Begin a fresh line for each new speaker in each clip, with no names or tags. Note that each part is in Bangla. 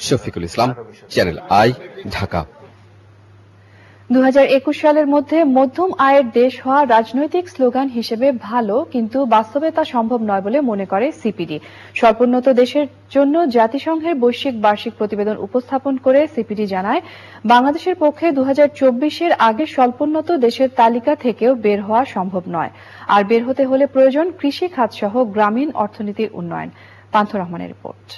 Shafiqul Islam, channel I, Dhaka.
2021 সালের মধ্যে মধ্যম আয়ের দেশ হওয়া রাজনৈতিক স্লোগান হিসেবে ভালো, কিন্তু বাস্তবে তা সম্ভব নয় বলে মনে করে সিপিডি। স্বল্পোন্নত দেশের জন্য জাতিসংঘের বৈশ্বিক বার্ষিক প্রতিবেদন উপস্থাপন করে সিপিডি জানায়, বাংলাদেশের পক্ষে 2024-এর আগে স্বল্পোন্নত দেশের তালিকা থেকেও বের হওয়া সম্ভব নয়। আর বের হতে হলে প্রয়োজন কৃষি খাত সহ গ্রামীণ অর্থনীতির উন্নয়ন। পান্থ রহমানের রিপোর্ট।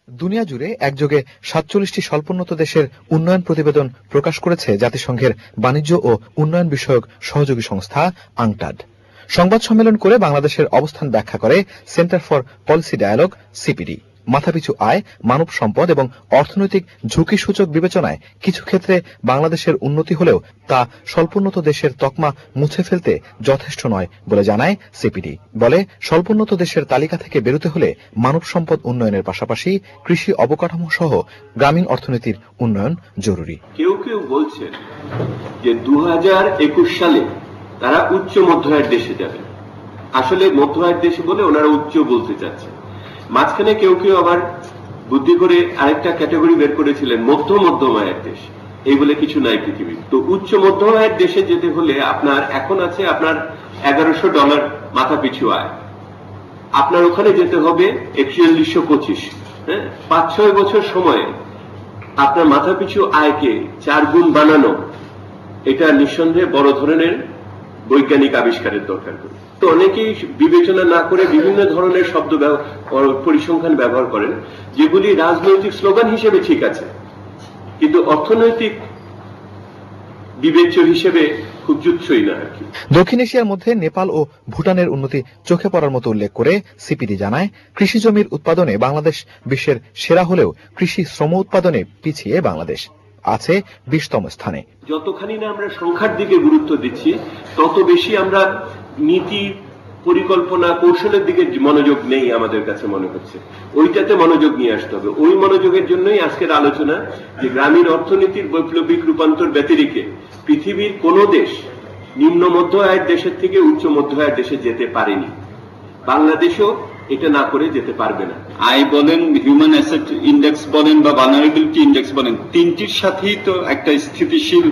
দুনিয়া জুড়ে একযোগে 47টি স্বল্পোন্নত দেশের উন্নয়ন প্রতিবেদন প্রকাশ করেছে জাতিসংঘের বাণিজ্য ও উন্নয়ন বিষয়ক সহযোগী সংস্থা আংটাড। সংবাদ সম্মেলন করে বাংলাদেশের অবস্থান ব্যাখ্যা করে centre for policy dialogue CPD. মাথাপিছু আয়, মানব সম্পদ এবং অর্থনৈতিক ঝুঁকি সূচক বিবেচনায় কিছু ক্ষেত্রে বাংলাদেশের উন্নতি হলেও তা স্বল্পোন্নত দেশের তকমা মুছে ফেলতে যথেষ্ট নয় বলে জানায় সিপিডি। বলে, স্বল্পোন্নত দেশের তালিকা থেকে বেরোতে হলে মানব সম্পদ উন্নয়নের পাশাপাশি কৃষি অবকাঠামো সহ গ্রামীণ অর্থনীতির উন্নয়ন জরুরি।
কেউ কেউ বলছেন যে 2021 সালে তারা উচ্চ মধ্য আয়ের দেশে যাবে। আসলে মধ্য আয়ের দেশে বলে ওনারা উচ্চ বলতে চাচ্ছে। মাঝখানে কেউ কেউ আবার বুদ্ধি করে আরেকটা ক্যাটাগরি বের করেছিলেন, মধ্যম আয়ের দেশ। এই বলে কিছু নাই পৃথিবীর। তো উচ্চ মধ্যম আয়ের দেশে যেতে হলে আপনার এখন আছে আপনার $1100 মাথা পিছু আয়। আপনার ওখানে যেতে হবে 4125। হ্যাঁ, 5-6 বছর সময়ে আপনার মাথা পিছু আয়কে 4 গুণ বানানো, এটা নিঃসন্দেহে বড় ধরনের বৈজ্ঞানিক আবিষ্কারের দরকার পড়ে। তো অনেকেই বিবেচনা না করে বিভিন্ন ধরনের শব্দ পরিসংখ্যান ব্যবহার করেন, যেগুলি রাজনৈতিক স্লোগান হিসেবে ঠিক আছে, কিন্তু অর্থনৈতিক বিবেচ্য হিসেবে খুব যুৎসই না আর কি।
দক্ষিণ এশিয়ার মধ্যে নেপাল ও ভুটানের উন্নতি চোখে পড়ার মতো উল্লেখ করে সিপিডি জানায়, কৃষি জমির উৎপাদনে বাংলাদেশ বিশ্বের সেরা হলেও কৃষি শ্রম উৎপাদনে পিছিয়ে বাংলাদেশ আছে 20তম স্থানে।
যতখানি না আমরা সংখ্যার দিকে গুরুত্ব দিচ্ছি, তত বেশি আমরা নীতি, পরিকল্পনা, কৌশলের দিকে মনোযোগ নেই আমাদের কাছে মনে হচ্ছে। ওইটাতে মনোযোগ নিয়ে আসতে হবে। ওই মনোযোগের জন্যই আজকের আলোচনা যে গ্রামীণ অর্থনীতির বৈপ্লবিক রূপান্তর ব্যতিরেকে পৃথিবীর কোন দেশ নিম্ন মধ্য আয়ের দেশের থেকে উচ্চ মধ্য আয়ের দেশে যেতে পারেনি। বাংলাদেশও এটা না করে যেতে পারবে না।
আয় বলেন, হিউম্যান অ্যাসেট ইন্ডেক্স বলেন বা ভালনারেবিলিটি ইন্ডেক্স বলেন, তিনটির সাথেই তো একটা স্থিতিশীল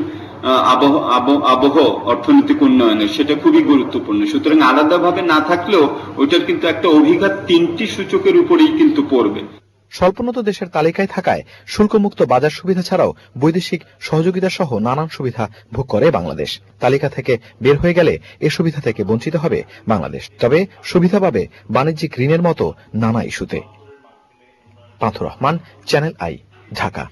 আবহ অর্থনৈতিক উন্নয়নের, সেটা খুবই গুরুত্বপূর্ণ। সুতরাং আলাদাভাবে না থাকলেও ওইটার কিন্তু একটা অভিঘাত তিনটি সূচকের উপরেই কিন্তু পড়বে।
স্বল্পোন্নত দেশের তালিকায় থাকায় শুল্কমুক্ত বাজার সুবিধা ছাড়াও বৈদেশিক সহযোগিতা সহ নানান সুবিধা ভোগ করে বাংলাদেশ। তালিকা থেকে বের হয়ে গেলে এ সুবিধা থেকে বঞ্চিত হবে বাংলাদেশ। তবে সুবিধা পাবে বাণিজ্যিক ঋণের মতো নানা ইস্যুতে। পান্থ রহমান, চ্যানেল আই, ঢাকা।